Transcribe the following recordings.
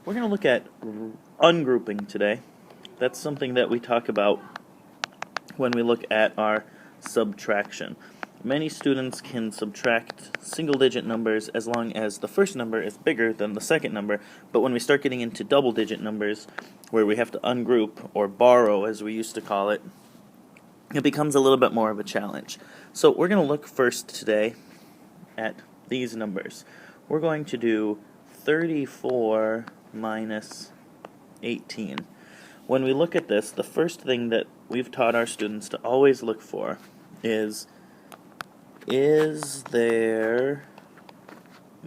We're going to look at ungrouping today. That's something that we talk about when we look at our subtraction. Many students can subtract single-digit numbers as long as the first number is bigger than the second number, but when we start getting into double-digit numbers, where we have to ungroup, or borrow as we used to call it, it becomes a little bit more of a challenge. So we're going to look first today at these numbers. We're going to do 34 minus 18. When we look at this, the first thing that we've taught our students to always look for is there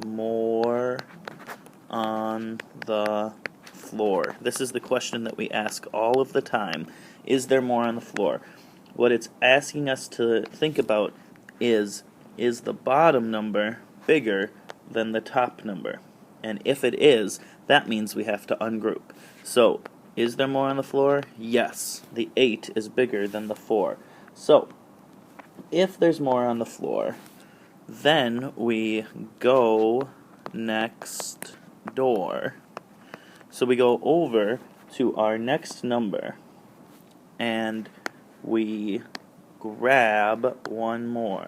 more on the floor? This is the question that we ask all of the time. Is there more on the floor? What it's asking us to think about is the bottom number bigger than the top number? And if it is, that means we have to ungroup. So, is there more on the floor? Yes. The 8 is bigger than the 4. So, if there's more on the floor, then we go next door. So we go over to our next number, and we grab one more.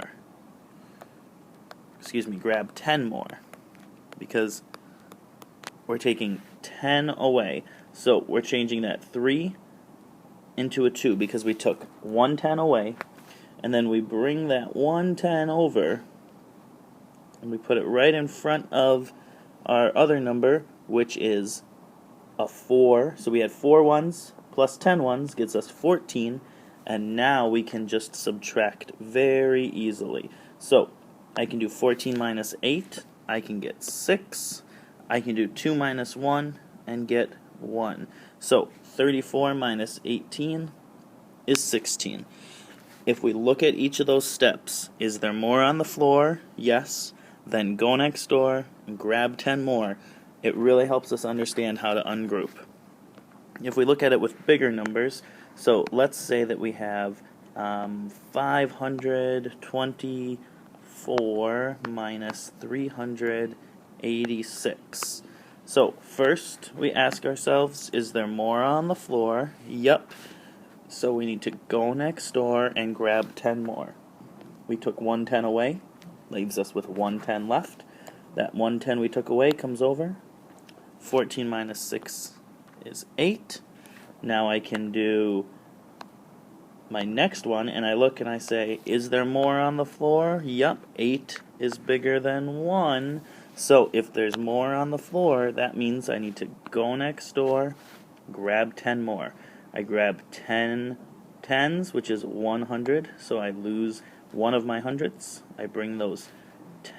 Grab 10 more, because we're taking 10 away. So we're changing that 3 into a 2 because we took 1 10 away, and then we bring that 1 10 over, and we put it right in front of our other number, which is a 4. So we had 4 ones plus 10 ones gets us 14, and now we can just subtract very easily. So I can do 14 minus 8, I can get 6, I can do 2 minus 1 and get 1. So 34 minus 18 is 16. If we look at each of those steps, is there more on the floor? Yes. Then go next door and grab 10 more. It really helps us understand how to ungroup. If we look at it with bigger numbers, so let's say that we have 524 minus 386. So first we ask ourselves, is there more on the floor? Yep. So we need to go next door and grab 10 more. We took 1 10 away, leaves us with 1 10 left. That 1 10 we took away comes over. 14 minus 6 is 8. Now I can do my next one, and I look and I say, is there more on the floor? Yup, 8 is bigger than 1. So if there's more on the floor, that means I need to go next door, grab 10 more. I grab 10 tens, which is 100, so I lose one of my hundredths. I bring those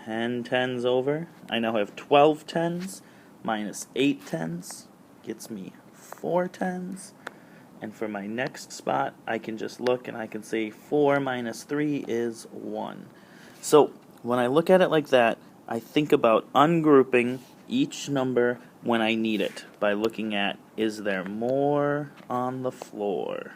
10 tens over. I now have 12 tens minus 8 tens gets me 4 tens. And for my next spot, I can just look and I can say 4 minus 3 is 1. So when I look at it like that, I think about ungrouping each number when I need it by looking at, is there more on the floor?